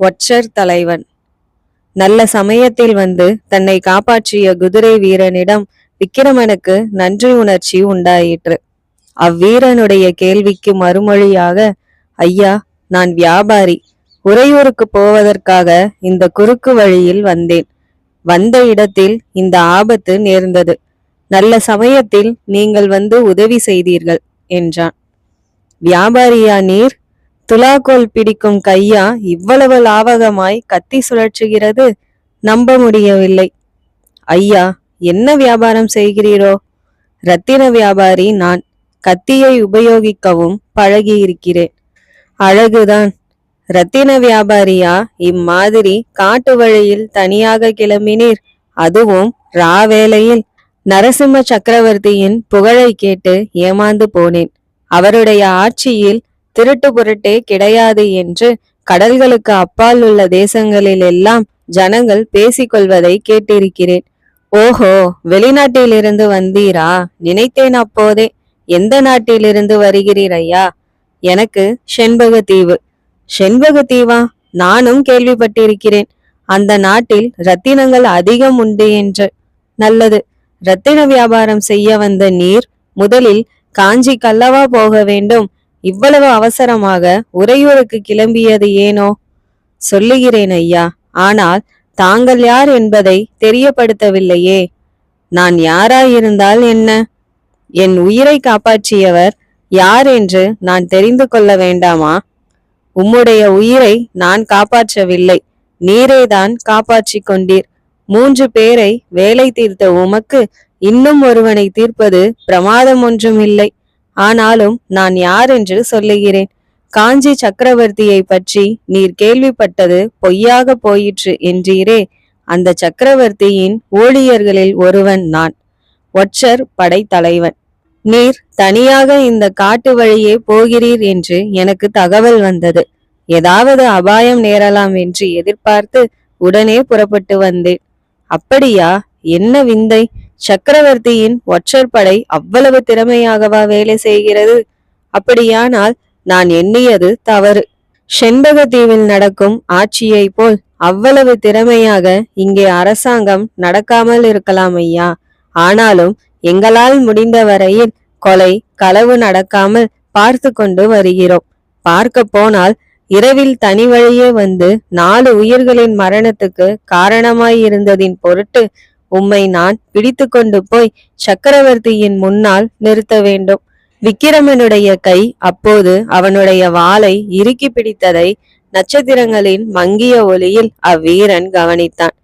ஒற்றர் தலைவன். நல்ல சமயத்தில் வந்து தன்னை காப்பாற்றிய குதிரை வீரனிடம் விக்கிரமனுக்கு நன்றி உணர்ச்சி உண்டாயிற்று. அவ்வீரனுடைய கேள்விக்கு மறுமொழியாக, ஐயா, நான் வியாபாரி. உறையூருக்கு போவதற்காக இந்த குறுக்கு வழியில் வந்தேன். வந்த இடத்தில் இந்த ஆபத்து நேர்ந்தது. நல்ல சமயத்தில் நீங்கள் வந்து உதவி செய்தீர்கள் என்றான். வியாபாரியா நீர்? துலாக்கோல் பிடிக்கும் கையா இவ்வளவு லாவகமாய் கத்தி சுழற்றுகிறது? நம்ப முடியவில்லை. ஐயா, என்ன வியாபாரம் செய்கிறீரோ? இரத்தின வியாபாரி நான். கத்தியை உபயோகிக்கவும் பழகியிருக்கிறேன். அழகுதான். இரத்தின வியாபாரியா இம்மாதிரி காட்டு வழியில் தனியாக கிளம்பினீர்? அதுவும் ராவேளையில்? நரசிம்ம சக்கரவர்த்தியின் புகழை கேட்டு ஏமாந்து போனேன். அவருடைய ஆட்சியில் திருட்டு பொருட்டே கிடையாது என்று கடல்களுக்கு அப்பால் உள்ள தேசங்களில் எல்லாம் ஜனங்கள் பேசிக்கொள்வதை கேட்டிருக்கிறேன். ஓஹோ, வெளிநாட்டிலிருந்து வந்தீரா? நினைத்தேன் அப்போதே. எந்த நாட்டிலிருந்து வருகிறீர் ஐயா? எனக்கு செண்பகத்தீவு. செண்பகத்தீவா? நானும் கேள்விப்பட்டிருக்கிறேன். அந்த நாட்டில் இரத்தினங்கள் அதிகம் உண்டு என்று. நல்லது. இரத்தின வியாபாரம் செய்ய வந்த நீர் முதலில் காஞ்சி கல்லவா போக வேண்டும்? இவ்வளவு அவசரமாக உறையூருக்கு கிளம்பியது ஏனோ? சொல்லுகிறேன் ஐயா, ஆனால் தாங்கள் யார் என்பதை தெரியப்படுத்தவில்லையே. நான் யாராயிருந்தால் என்ன? என் உயிரை காப்பாற்றியவர் யார் என்று நான் தெரிந்து கொள்ள வேண்டாமா? உம்முடைய உயிரை நான் காப்பாற்றவில்லை, நீரேதான் காப்பாற்றி கொண்டீர். 3 பேரை வேலை தீர்த்த உமக்கு இன்னும் ஒருவனை தீர்ப்பது பிரமாதம் ஒன்றும் இல்லை. ஆனாலும் நான் யார் என்று சொல்லுகிறேன். காஞ்சி சக்கரவர்த்தியை பற்றி நீர் கேள்விப்பட்டது பொய்யாக போயிற்று என்றீரே, அந்த சக்கரவர்த்தியின் ஊழியர்களில் ஒருவன் நான், ஒற்றர் படை தலைவன். நீர் தனியாக இந்த காட்டு வழியே போகிறீர் என்று எனக்கு தகவல் வந்தது. ஏதாவது அபாயம் நேரலாம் என்று எதிர்பார்த்து உடனே புறப்பட்டு வந்தேன். அப்படியா? என்ன விந்தை! சக்கரவர்த்தியின் ஒற்றர் படை அவ்வளவு திறமையாகவா வேலை செய்கிறது? அப்படியானால் நான் எண்ணியது தவறு. செண்பகத்தீவில் நடக்கும் ஆட்சியை போல் அவ்வளவு திறமையாக இங்கே அரசாங்கம் நடக்காமல் இருக்கலாம் ஐயா. ஆனாலும் எங்களால் முடிந்த வரையில் கொலை களவு நடக்காமல் பார்த்து கொண்டு வருகிறோம். பார்க்க போனால் இரவில் தனி வழியே வந்து 4 உயிர்களின் மரணத்துக்கு காரணமாயிருந்ததின் பொருட்டு உம்மை நான் பிடித்து கொண்டு போய் சக்கரவர்த்தியின் முன்னால் நிறுத்த வேண்டும். விக்கிரமனுடைய கை அப்போது அவனுடைய வாளை இறுக்கி பிடித்ததை நட்சத்திரங்களின் மங்கிய ஒளியில் அவ்வீரன் கவனித்தான்.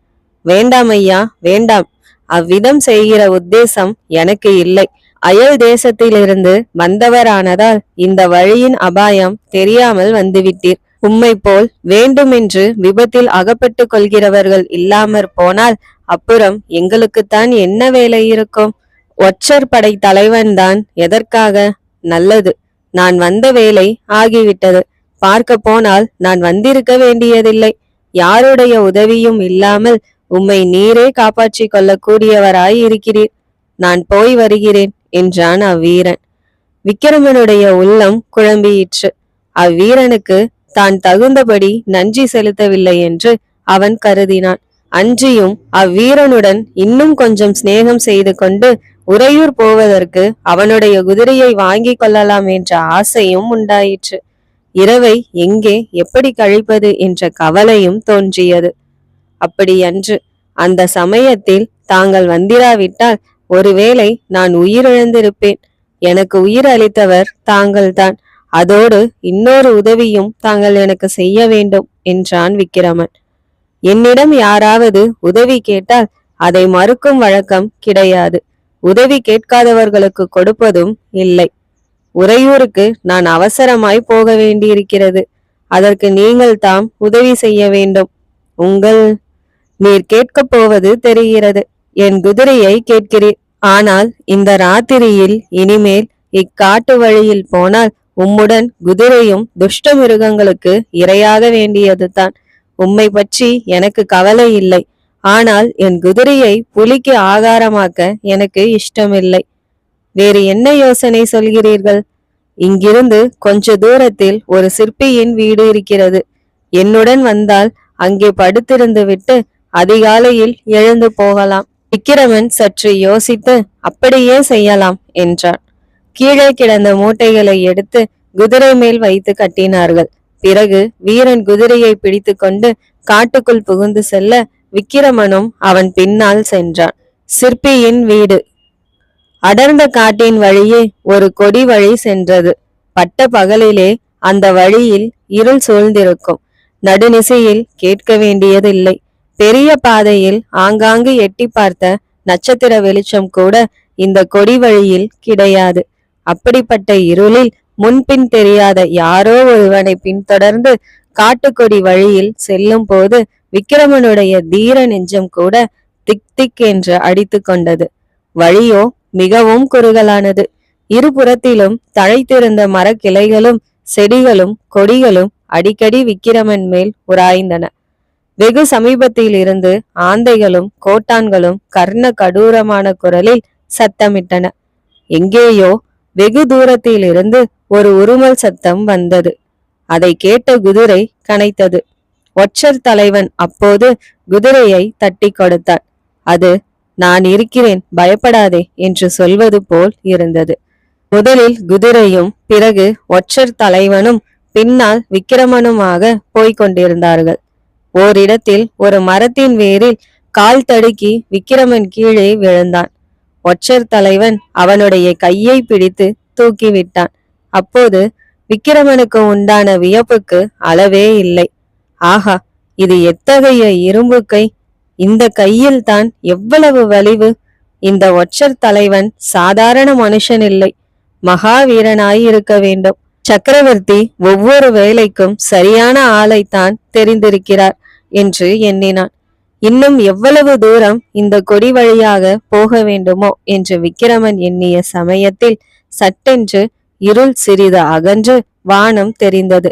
வேண்டாம் ஐயா, வேண்டாம். அவ்விதம் செய்கிற உத்தேசம் எனக்கு இல்லை. அயல் தேசத்திலிருந்து வந்தவரானதால் இந்த வழியின் அபாயம் தெரியாமல் வந்துவிட்டீர். உம்மை போல் வேண்டுமென்று விபத்தில் அகப்பட்டு கொள்கிறவர்கள் இல்லாமற் போனால் அப்புறம் எங்களுக்குத்தான் என்ன வேலை இருக்கும்? ஒற்றர் படை தலைவன்தான் எதற்காக? நல்லது, நான் வந்த வேலை ஆகிவிட்டது. பார்க்க போனால் நான் வந்திருக்க வேண்டியதில்லை. யாருடைய உதவியும் இல்லாமல் உம்மை நீரே காப்பாற்றி கொள்ளக்கூடியவராய் இருக்கிறீர். நான் போய் வருகிறேன் என்றான் அவ்வீரன். விக்கிரமனுடைய உள்ளம் குழம்பியிற்று. அவ்வீரனுக்கு தான் தகுந்தபடி நன்றி செலுத்தவில்லை என்று அவன் கருதினான். அன்றியும் அவ்வீரனுடன் இன்னும் கொஞ்சம் சிநேகம் செய்து கொண்டு உறையூர் போவதற்கு அவனுடைய குதிரையை வாங்கி கொள்ளலாம் என்ற ஆசையும் உண்டாயிற்று. இரவை எங்கே எப்படி கழிப்பது என்ற கவலையும் தோன்றியது. அப்படியன்று. அந்த சமயத்தில் தாங்கள் வந்திராவிட்டால் ஒருவேளை நான் உயிரிழந்திருப்பேன். எனக்கு உயிர் அளித்தவர் தாங்கள்தான். அதோடு இன்னொரு உதவியும் தாங்கள் எனக்கு செய்ய வேண்டும் என்றான் விக்கிரமன். என்னிடம் யாராவது உதவி கேட்டால் அதை மறுக்கும் வழக்கம் கிடையாது. உதவி கேட்காதவர்களுக்கு கொடுப்பதும் இல்லை. உறையூருக்கு நான் அவசரமாய் போக வேண்டியிருக்கிறது. அதற்கு நீங்கள் தாம் உதவி செய்ய வேண்டும். நீர் கேட்கப் போவது தெரிகிறது. என் குதிரையை கேட்கிறீர். ஆனால் இந்த ராத்திரியில் இனிமேல் இக்காட்டு வழியில் போனால் உம்முடன் குதிரையும் துஷ்ட மிருகங்களுக்கு இரையாக வேண்டியதுதான். உம்மை பற்றி எனக்கு கவலை இல்லை. ஆனால் என் குதிரையை புலிக்கு ஆகாரமாக்க எனக்கு இஷ்டமில்லை. வேறு என்ன யோசனை சொல்கிறீர்கள்? இங்கிருந்து கொஞ்ச தூரத்தில் ஒரு சிற்பியின் வீடு இருக்கிறது. என்னுடன் வந்தால் அங்கே படுத்திருந்து விட்டு அதிகாலையில் எழுந்து போகலாம். விக்கிரமன் சற்று யோசித்து அப்படியே செய்யலாம் என்றான். கீழே கிடந்த மூட்டைகளை எடுத்து குதிரை மேல் வைத்து கட்டினார்கள். பிறகு வீரன் குதிரையை பிடித்து கொண்டு காட்டுக்குள் புகுந்து செல்ல விக்கிரமனும் அவன் பின்னால் சென்றான். சிற்பியின் வீடு. அடர்ந்த காட்டின் வழியே ஒரு கொடி வழி சென்றது. பட்ட பகலிலே அந்த வழியில் இருள் சூழ்ந்திருக்கும். நடுநிசையில் கேட்க வேண்டியதில்லை. பெரிய பாதையில் ஆங்காங்கு எட்டி பார்த்த நட்சத்திர வெளிச்சம் கூட இந்த கொடி வழியில் கிடையாது. அப்படிப்பட்ட இருளில் முன்பின் தெரியாத யாரோ ஒருவனை பின்தொடர்ந்து காட்டுக்கொடி வழியில் செல்லும் போது விக்கிரமனுடைய தீர நெஞ்சம் கூட திக் திக் என்று அடித்து கொண்டது. வழியோ மிகவும் குறுகலானது. இருபுறத்திலும் தழைத்திருந்த மரக்கிளைகளும் செடிகளும் கொடிகளும் அடிக்கடி விக்கிரமன் மேல் உராய்ந்தன. வெகு சமீபத்தில் இருந்து ஆந்தைகளும் கோட்டான்களும் கர்ண கடூரமான குரலில் சத்தமிட்டன. எங்கேயோ வெகு தூரத்தில் இருந்து ஒரு உருமல் சத்தம் வந்தது. அதை கேட்ட குதிரை கனைத்தது. ஒற்றர் தலைவன் அப்போது குதிரையை தட்டி கொடுத்தான். அது நான் இருக்கிறேன், பயப்படாதே என்று சொல்வது போல் இருந்தது. முதலில் குதிரையும் பிறகு ஒற்றர் தலைவனும் பின்னால் விக்கிரமனுமாக போய்கொண்டிருந்தார்கள். ஓரிடத்தில் ஒரு மரத்தின் வேரில் கால் தடுக்கி விக்கிரமன் கீழே விழுந்தான். ஒற்றர் தலைவன் அவனுடைய கையை பிடித்து தூக்கிவிட்டான். அப்போது விக்கிரமனுக்கு உண்டான வியப்புக்கு அளவே இல்லை. ஆஹா, இது எத்தகைய இரும்பு கை! இந்த கையில் தான் எவ்வளவு வலிவு! இந்த ஒற்றர் தலைவன் சாதாரண மனுஷன் இல்லை, மகாவீரனாயிருக்க வேண்டும். சக்கரவர்த்தி ஒவ்வொரு வேலைக்கும் சரியான ஆளைத்தான் தெரிந்திருக்கிறார் என்று எண்ணினான். இன்னும் எவ்வளவு தூரம் இந்த கொடி வழியாக போக வேண்டுமோ என்று விக்கிரமன் எண்ணிய சமயத்தில் சட்டென்று இருள் சிறிது அகன்று வானம் தெரிந்தது.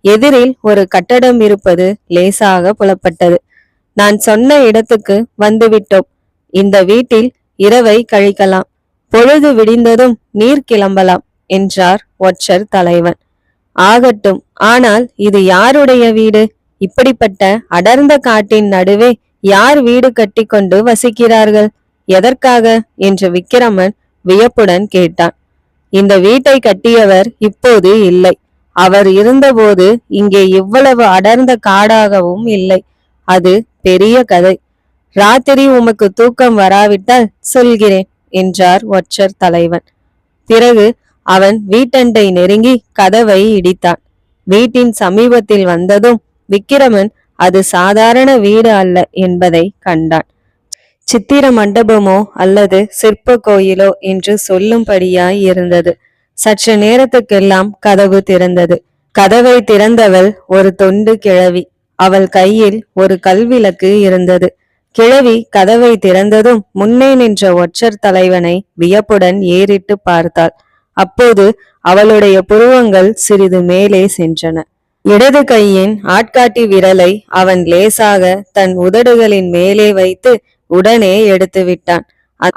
எதிரில் ஒரு கட்டடம் இருப்பது லேசாக புலப்பட்டது. நான் சொன்ன இடத்துக்கு வந்துவிட்டோம். இந்த வீட்டில் இரவை கழிக்கலாம். பொழுது விடிந்ததும் நீர் கிளம்பலாம் என்றார் ஒற்றர் தலைவன். ஆகட்டும், ஆனால் இது யாருடைய வீடு? இப்படிப்பட்ட அடர்ந்த காட்டின் நடுவே யார் வீடு கட்டி கொண்டு வசிக்கிறார்கள்? எதற்காக என்று விக்கிரமன் வியப்புடன் கேட்டான். இந்த வீட்டை கட்டியவர் இப்போது இல்லை. அவர் இருந்தபோது இங்கே இவ்வளவு அடர்ந்த காடாகவும் இல்லை. அது பெரிய கதை. ராத்திரி உமக்கு தூக்கம் வராவிட்டால் சொல்கிறேன் என்றார் ஒற்றர் தலைவன். பிறகு அவன் வீட்டண்டை நெருங்கி கதவை இடித்தான். வீட்டின் சமீபத்தில் வந்ததும் விக்கிரமன் அது சாதாரண வீடு அல்ல என்பதை கண்டான். சித்திர மண்டபமோ அல்லது சிற்ப கோயிலோ என்று சொல்லும்படியாய் இருந்தது. சற்று நேரத்துக்கெல்லாம் கதவு திறந்தது. கதவை திறந்தவள் ஒரு தொண்டு கிழவி. அவள் கையில் ஒரு கல்விளக்கு இருந்தது. கிழவி கதவை திறந்ததும் முன்னே நின்ற ஒற்றர் தலைவனை வியப்புடன் ஏறிட்டு பார்த்தாள். அப்போது அவளுடைய புருவங்கள் சிறிது மேலே சென்றன. இடது கையின் ஆட்காட்டி விரலை அவன் லேசாக தன் உதடுகளின் மேலே வைத்து உடனே எடுத்து விட்டான்.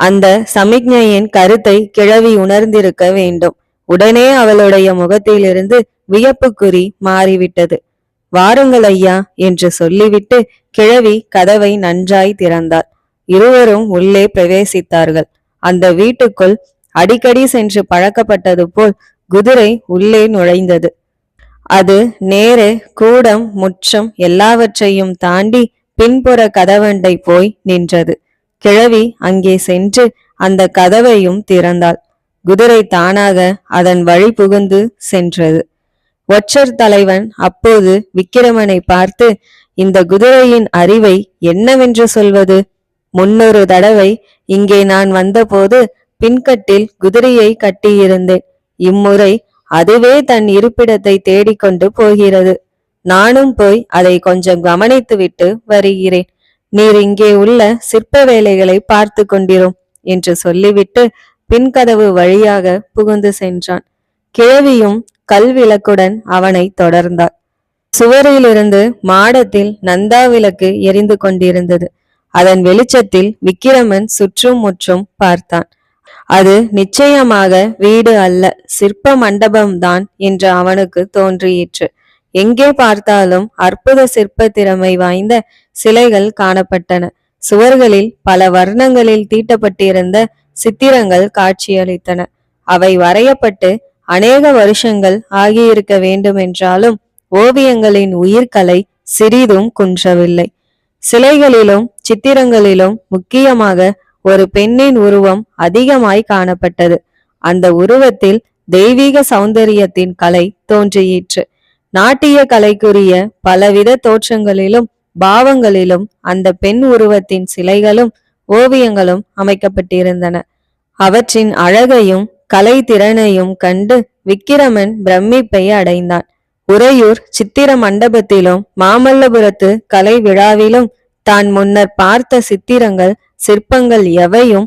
அந்த சமிக்ஞையின் கருத்தை கிழவி உணர்ந்திருக்க வேண்டும். உடனே அவளுடைய முகத்திலிருந்து வியப்புக்குறி மாறிவிட்டது. வாருங்கள் ஐயா என்று சொல்லிவிட்டு கிழவி கதவை நன்றாய் திறந்தாள். இருவரும் உள்ளே பிரவேசித்தார்கள். அந்த வீட்டுக்குள் அடிக்கடி சென்று பழக்கப்பட்டது போல் குதிரை உள்ளே நுழைந்தது. அது நேரே கூடம் முற்றம் எல்லாவற்றையும் தாண்டி பின்புற கதவண்டை போய் நின்றது. கிழவி அங்கே சென்று அந்த கதவையும் திறந்தாள். குதிரை தானாக அதன் வழி புகுந்து சென்றது. ஒற்றர் தலைவன் அப்போது விக்கிரமனை பார்த்து, இந்த குதிரையின் அறிவை என்னவென்று சொல்வது? 300 தடவை இங்கே நான் வந்தபோது பின்கட்டில் குதிரையை கட்டியிருந்தேன். இம்முறை அதுவே தன் இருப்பிடத்தை தேடிக்கொண்டு போகிறது. நானும் போய் அதை கொஞ்சம் கவனித்துவிட்டு வருகிறேன். நீர் இங்கே உள்ள சிற்ப வேலைகளை பார்த்து கொண்டிரும் என்று சொல்லிவிட்டு பின்கதவு வழியாக புகுந்து சென்றான். கிழவியும் கல்விளக்குடன் அவனை தொடர்ந்தாள். சுவரிலிருந்து மாடத்தில் நந்தா விளக்கு எரிந்து கொண்டிருந்தது. அதன் வெளிச்சத்தில் விக்கிரமன் சுற்றும் முற்றும் பார்த்தான். அது நிச்சயமாக வீடு அல்ல, சிற்ப மண்டபம்தான் என்று அவனுக்கு தோன்றியிற்று. எங்கே பார்த்தாலும் அற்புத சிற்ப திறமை வாய்ந்த சிலைகள் காணப்பட்டன. சுவர்களில் பல வர்ணங்களில் தீட்டப்பட்டிருந்த சித்திரங்கள் காட்சியளித்தன. அவை வரையப்பட்டு அநேக வருஷங்கள் ஆகியிருக்க வேண்டுமென்றாலும் ஓவியங்களின் உயிர்கலை சிறிதும் குன்றவில்லை. சிலைகளிலும் சித்திரங்களிலும் முக்கியமாக ஒரு பெண்ணின் உருவம் அதிகமாய் காணப்பட்டது. அந்த உருவத்தில் தெய்வீக சௌந்தரியத்தின் கலை தோன்றியிற்று. நாட்டிய கலைக்குரிய பலவித தோற்றங்களிலும் பாவங்களிலும் அந்த பெண் உருவத்தின் சிலைகளும் ஓவியங்களும் அமைக்கப்பட்டிருந்தன. அவற்றின் அழகையும் கலை திறனையும் கண்டு விக்கிரமன் பிரமிப்பை அடைந்தான். உறையூர் சித்திர மண்டபத்திலும் மாமல்லபுரத்து கலை விழாவிலும் தான் முன்னர் பார்த்த சித்திரங்கள் சிற்பங்கள் எவையும்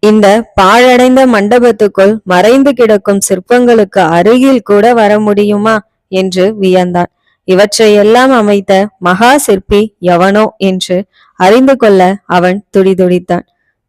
இந்த பாழடைந்த மண்டபத்துக்குள் மறைந்து கிடக்கும் சிற்பங்களுக்கு அருகில் கூட வர முடியுமா என்று வியந்தான். இவற்றையெல்லாம் அமைத்த மகா சிற்பி எவனோ என்று அறிந்து கொள்ள அவன் துடிதுடித்தான்.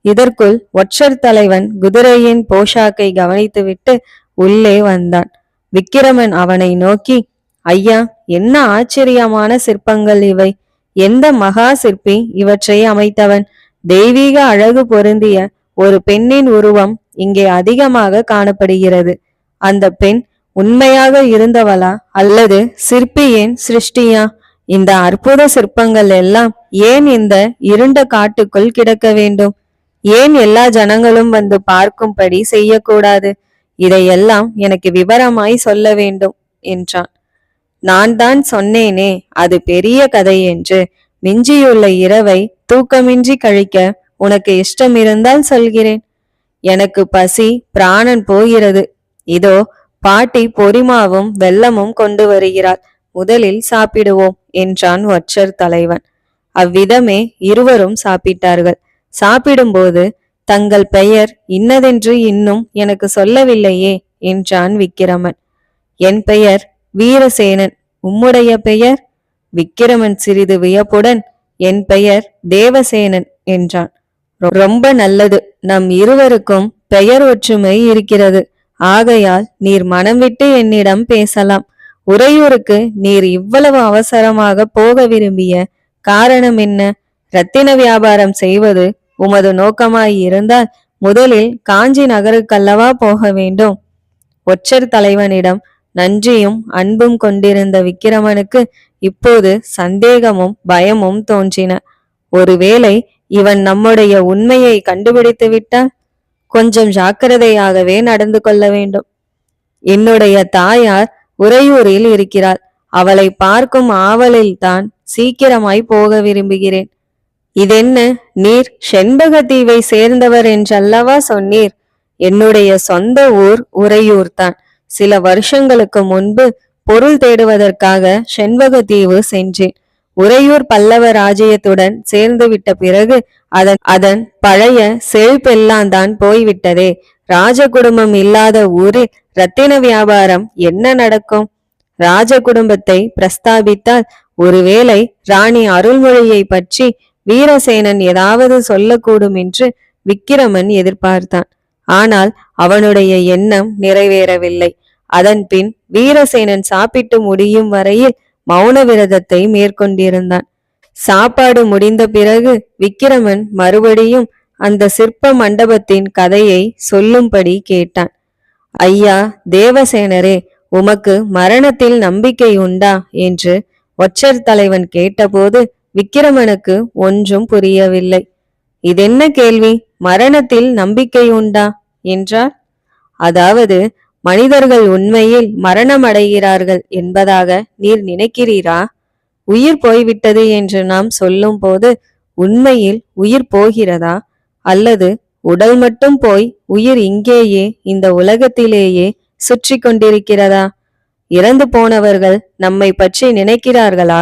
இதற்குள் ஒற்றர் தலைவன் குதிரையின் போஷாக்கை கவனித்துவிட்டு உள்ளே வந்தான். விக்கிரமன் அவனை நோக்கி, ஐயா, என்ன ஆச்சரியமான சிற்பங்கள் இவை! எந்த மகா சிற்பி இவற்றை அமைத்தவன்? தெய்வீக அழகு பொருந்திய ஒரு பெண்ணின் உருவம் இங்கே அதிகமாக காணப்படுகிறது. அந்த பெண் உண்மையாக இருந்தவளா அல்லது சிற்பியின் சிருஷ்டியா? இந்த அற்புத சிற்பங்கள் எல்லாம் ஏன் இந்த இருண்ட காட்டுக்குள் கிடக்க வேண்டும்? ஏன் எல்லா ஜனங்களும் வந்து பார்க்கும்படி செய்யக்கூடாது? இதையெல்லாம் எனக்கு விவரமாய் சொல்ல வேண்டும் என்றான். நான் தான் சொன்னேனே, அது பெரிய கதை என்று. மிஞ்சியுள்ள இரவை தூக்கமின்றி கழிக்க உனக்கு இஷ்டம் இருந்தால் சொல்கிறேன். எனக்கு பசி பிராணன் போகிறது. இதோ பாட்டி பொரிமாவும் வெல்லமும் கொண்டு வருகிறாள். முதலில் சாப்பிடுவோம் என்றான் ஒற்றர் தலைவன். அவ்விதமே இருவரும் சாப்பிட்டார்கள். சாப்பிடும்போது, தங்கள் பெயர் இன்னதென்று இன்னும் எனக்கு சொல்லவில்லையே என்றான் விக்கிரமன். என் பெயர் வீரசேனன். உம்முடைய பெயர்? விக்கிரமன் சிறிது வியப்புடன், என் பெயர் தேவசேனன் என்றான். ரொம்ப நல்லது. நம் இருவருக்கும் பெயர் ஒற்றுமை இருக்கிறது. ஆகையால் நீர் மனம் விட்டு என்னிடம் பேசலாம். உறையூருக்கு நீர் இவ்வளவு அவசரமாக போக விரும்பிய காரணம் என்ன? இரத்தின வியாபாரம் செய்வது உமது நோக்கமாய் இருந்தால் முதலில் காஞ்சி நகருக்கல்லவா போக வேண்டும். ஒற்றர் தலைவனிடம் நன்றியும் அன்பும் கொண்டிருந்த விக்கிரமனுக்கு இப்போது சந்தேகமும் பயமும் தோன்றின. ஒருவேளை இவன் நம்முடைய உண்மையை கண்டுபிடித்து விட்டால் கொஞ்சம் ஜாக்கிரதையாகவே நடந்து கொள்ள வேண்டும். என்னுடைய தாயார் உறையூரில் இருக்கிறாள். அவளை பார்க்கும் ஆவலில் தான் சீக்கிரமாய் போக விரும்புகிறேன். இதென்ன, நீர் செண்பகத்தீவை சேர்ந்தவர் என்றல்லவா சொன்னீர்? என்னுடைய சொந்த ஊர் உறையூர்தான். சில வருஷங்களுக்கு முன்பு பொருள் தேடுவதற்காக செண்பகத்தீவு சென்றேன். உறையூர் பல்லவ ராஜ்யத்துடன் சேர்ந்து விட்ட பிறகு அதன் பழைய செழிப்பெல்லாம் தான் போய்விட்டதே. ராஜ குடும்பம் இல்லாத ஊரில் இரத்தின வியாபாரம் என்ன நடக்கும்? ராஜ குடும்பத்தை பிரஸ்தாபித்தால் ஒருவேளை ராணி அருள்மொழியை பற்றி வீரசேனன் ஏதாவது சொல்லக்கூடும் என்று விக்கிரமன் எதிர்பார்த்தான். ஆனால் அவனுடைய எண்ணம் நிறைவேறவில்லை. அதன் பின் வீரசேனன் சாப்பிட்டு முடியும் வரையில் மௌன விரதத்தை மேற்கொண்டிருந்தான். சாப்பாடு முடிந்த பிறகு விக்கிரமன் மறுபடியும் அந்த சிற்ப மண்டபத்தின் கதையை சொல்லும்படி கேட்டான். ஐயா தேவசேனரே, உமக்கு மரணத்தில் நம்பிக்கை உண்டா என்று ஒற்றர் தலைவன் கேட்டபோது விக்கிரமனுக்கு ஒன்றும் புரியவில்லை. இதென்ன கேள்வி? மரணத்தில் நம்பிக்கை உண்டா என்றார். அதாவது மனிதர்கள் உண்மையில் மரணம் அடைகிறார்கள் என்பதாக நீர் நினைக்கிறீரா? உயிர் போய்விட்டது என்று நாம் சொல்லும் போது உண்மையில் உயிர் போகிறதா? அல்லது உடல் மட்டும் போய் உயிர் இங்கேயே இந்த உலகத்திலேயே சுற்றி கொண்டிருக்கிறதா? இறந்து போனவர்கள் நம்மை பற்றி நினைக்கிறார்களா?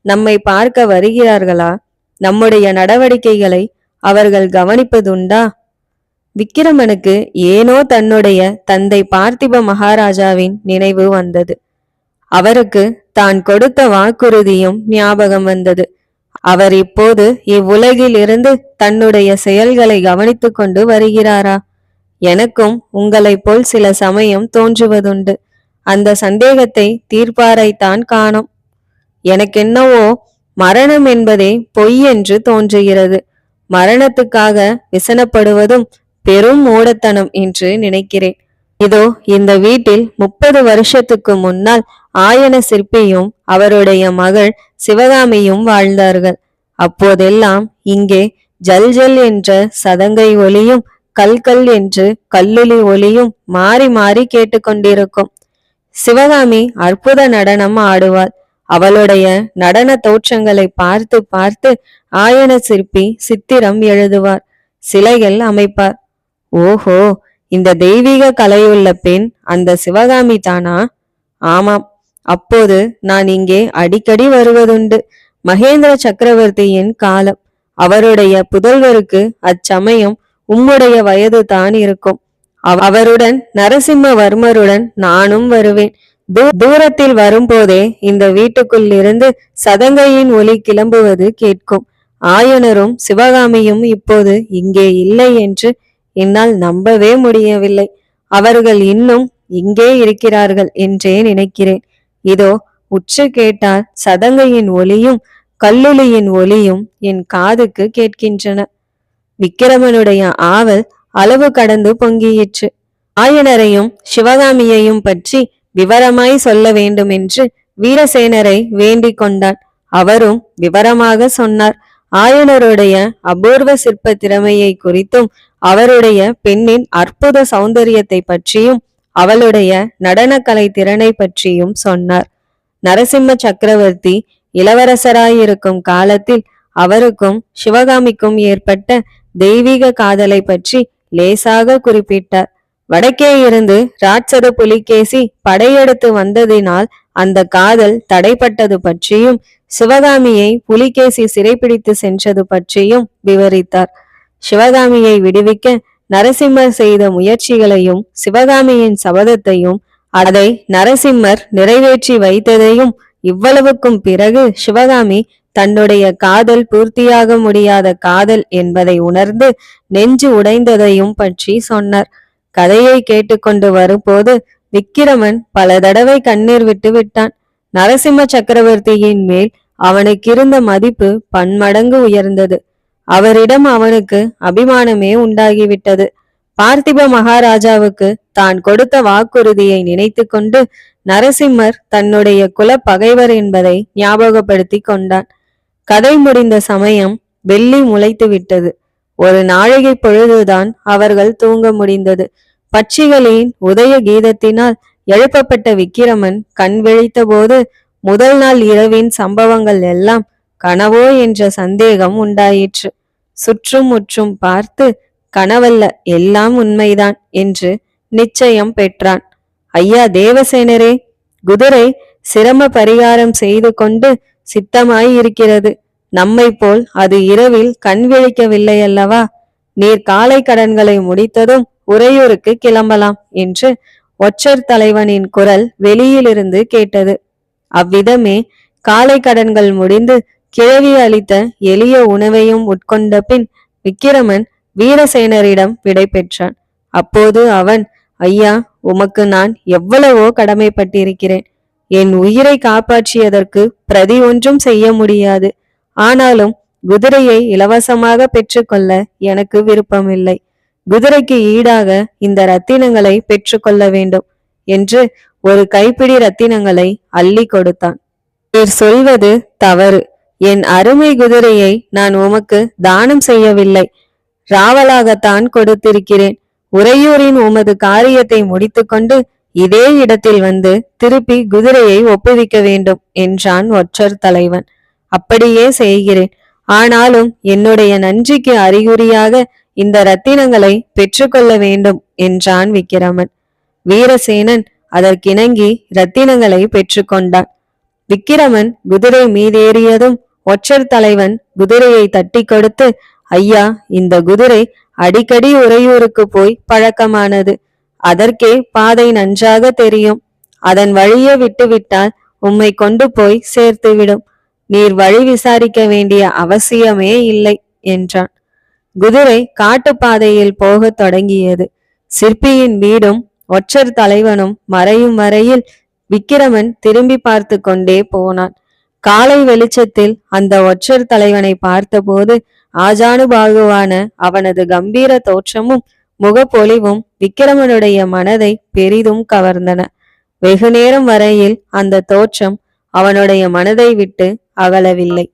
நம்மை பார்க்க வருகிறார்களா? நம்முடைய நடவடிக்கைகளை அவர்கள் கவனிப்பதுண்டா? விக்கிரமனுக்கு ஏனோ தன்னுடைய தந்தை பார்த்திப மகாராஜாவின் நினைவு வந்தது. அவருக்கு தான் கொடுத்த வாக்குறுதியும் ஞாபகம் வந்தது. அவர் இப்போது இவ்வுலகில் இருந்து தன்னுடைய செயல்களை கவனித்து கொண்டு வருகிறாரா? எனக்கும் உங்களைப் போல் சில சமயம் தோன்றுவதுண்டு. அந்த சந்தேகத்தை தீர்ப்பாரைத்தான் காணோம். எனக்கென்னவோ மரணம் என்பதே பொய் என்று தோன்றுகிறது. மரணத்துக்காக விசனப்படுவதும் பெரும் மூடத்தனம் என்று நினைக்கிறேன். இதோ இந்த வீட்டில் 30 வருஷத்துக்கு முன்னால் ஆயன சிற்பியும் அவருடைய மகள் சிவகாமியும் வாழ்ந்தார்கள். அப்போதெல்லாம் இங்கே ஜல் ஜல் என்ற சதங்கை ஒலியும் கல் என்று கல்லுளி ஒலியும் மாறி மாறி கேட்டுக்கொண்டிருக்கும். சிவகாமி அற்புத நடனம் ஆடுவாள். அவளுடைய நடன தோற்றங்களை பார்த்து பார்த்து ஆயன சிற்பி சித்திரம் எழுதுவார், சிலைகள் அமைப்பார். ஓஹோ, இந்த தெய்வீக கலையுள்ள பெண் அந்த சிவகாமி தானா? ஆமாம், அப்போது நான் இங்கே அடிக்கடி வருவதுண்டு. மகேந்திர சக்கரவர்த்தியின் காலம். அவருடைய புதல்வருக்கு அச்சமயம் உம்முடைய வயது தான் இருக்கும். அவருடன் நரசிம்மவர்மருடன் நானும் வருவேன். தூரத்தில் வரும்போதே இந்த வீட்டுக்குள் இருந்து சதங்கையின் ஒலி கிளம்புவது கேட்கும். ஆயனரும் சிவகாமியும் இப்போது இங்கே இல்லை என்று என்னால் நம்பவே முடியவில்லை. அவர்கள் இன்னும் இங்கே இருக்கிறார்கள் என்றே நினைக்கிறேன். இதோ உற்று கேட்டால் சதங்கையின் ஒலியும் கல்லுளியின் ஒலியும் என் காதுக்கு கேட்கின்றன. விக்கிரமனுடைய ஆவல் அளவு கடந்து பொங்கியிற்று. ஆயனரையும் சிவகாமியையும் பற்றி விவரமாய் சொல்ல வேண்டும் என்று வீரசேனரை வேண்டிக் கொண்டான். அவரும் விவரமாக சொன்னார். ஆயனருடைய அபூர்வ சிற்ப திறமையை குறித்தும் அவருடைய பெண்ணின் அற்புத சௌந்தரியத்தை பற்றியும் அவளுடைய நடனக்கலை திறனை பற்றியும் சொன்னார். நரசிம்ம சக்கரவர்த்தி இளவரசராயிருக்கும் காலத்தில் அவருக்கும் சிவகாமிக்கும் ஏற்பட்ட தெய்வீக காதலை பற்றி லேசாக குறிப்பிட்டார். வடக்கே இருந்து ராட்சத புலிகேசி படையெடுத்து வந்ததினால் அந்த காதல் தடைப்பட்டது பற்றியும் சிவகாமியை புலிகேசி சிறைப்பிடித்து சென்றது பற்றியும் விவரித்தார். சிவகாமியை விடுவிக்க நரசிம்மர் செய்த முயற்சிகளையும் சிவகாமியின் சபதத்தையும் அதை நரசிம்மர் நிறைவேற்றி வைத்ததையும் இவ்வளவுக்கும் பிறகு சிவகாமி தன்னுடைய காதல் பூர்த்தியாக முடியாத காதல் என்பதை உணர்ந்து நெஞ்சு உடைந்ததையும் பற்றி சொன்னார். கதையை கேட்டுக்கொண்டு வரும்போது விக்கிரமன் பல தடவை கண்ணீர் விட்டு விட்டான். நரசிம்ம சக்கரவர்த்தியின் மேல் அவனுக்கு இருந்த மதிப்பு பன்மடங்கு உயர்ந்தது. அவரிடம் அவனுக்கு அபிமானமே உண்டாகிவிட்டது. பார்த்திப மகாராஜாவுக்கு தான் கொடுத்த வாக்குறுதியை நினைத்து கொண்டு நரசிம்மர் தன்னுடைய குல பகைவர் என்பதை ஞாபகப்படுத்தி கொண்டான். கதை முடிந்த சமயம் வெள்ளி முளைத்து விட்டது. ஒரு நாழிகை பொழுதுதான் அவர்கள் தூங்க முடிந்தது. பட்சிகளின் உதய கீதத்தினால் எழுப்பப்பட்ட விக்கிரமன் கண் விழித்த போது முதல் நாள் இரவின் சம்பவங்கள் எல்லாம் கனவோ என்ற சந்தேகம் உண்டாயிற்று. சுற்றும் முற்றும் பார்த்து கனவல்ல, எல்லாம் உண்மைதான் என்று நிச்சயம் பெற்றான். ஐயா தேவசேனரே, குதிரை சிரம பரிகாரம் செய்து கொண்டு சித்தமாயிருக்கிறது. நம்மை போல் அது இரவில் கண் விழிக்கவில்லை அல்லவா? நீர் காலை கடன்களை முடித்ததும் உறையூருக்கு கிளம்பலாம் என்று ஒற்றர் தலைவனின் குரல் வெளியிலிருந்து கேட்டது. அவ்விதமே காலை கடன்கள் முடிந்து கிழவி அளித்த எளிய உணவையும் உட்கொண்ட பின் விக்கிரமன் வீரசேனரிடம் விடை பெற்றான். அப்போது அவன், ஐயா, உமக்கு நான் எவ்வளவோ கடமைப்பட்டிருக்கிறேன். என் உயிரை காப்பாற்றியதற்கு பிரதி ஒன்றும் செய்ய முடியாது. ஆனாலும் குதிரையை இலவசமாக பெற்றுக்கொள்ள எனக்கு விருப்பமில்லை. குதிரைக்கு ஈடாக இந்த ரத்தினங்களை பெற்றுக்கொள்ள வேண்டும் என்று ஒரு கைப்பிடி ரத்தினங்களை அள்ளி கொடுத்தான். நீர் சொல்வது தவறு. என் அருமை குதிரையை நான் உமக்கு தானம் செய்யவில்லை, ராவலாகத்தான் கொடுத்திருக்கிறேன். உறையூரின் உமது காரியத்தை முடித்துக்கொண்டு இதே இடத்தில் வந்து திருப்பி குதிரையை ஒப்புவிக்க வேண்டும் என்றான் ஒற்றர் தலைவன். அப்படியே செய்கிறேன். ஆனாலும் என்னுடைய நன்றிக்கு அறிகுறியாக இந்த ரத்தினங்களை பெற்றுக்கொள்ள வேண்டும் என்றான் விக்கிரமன். வீரசேனன் அதற்கிணங்கி ரத்தினங்களை பெற்றுக்கொண்டான். விக்கிரமன் குதிரை மீதேறியதும் ஒற்றர் தலைவன் குதிரையை தட்டி கொடுத்து, ஐயா, இந்த குதிரை அடிக்கடி உறையூருக்கு போய் பழக்கமானது. அதற்கே பாதை நன்றாக தெரியும். அதன் வழியே விட்டுவிட்டால் உம்மை கொண்டு போய் சேர்த்துவிடும். நீர் வழி விசாரிக்க வேண்டிய அவசியமே இல்லை என்றான். குதிரை காட்டுப்பாதையில் போகத் தொடங்கியது. சிற்பியின் வீடும் ஒற்றர் தலைவனும் மறையும் வரையில் விக்கிரமன் திரும்பி பார்த்து கொண்டே போனான். காலை வெளிச்சத்தில் அந்த ஒற்றர் தலைவனை பார்த்தபோது ஆஜானுபாகுவான அவனது கம்பீர தோற்றமும் முகப்பொலிவும் விக்கிரமனுடைய மனதை பெரிதும் கவர்ந்தன. வெகுநேரம் வரையில் அந்த தோற்றம் அவனுடைய மனதை விட்டு அகலவில்லை.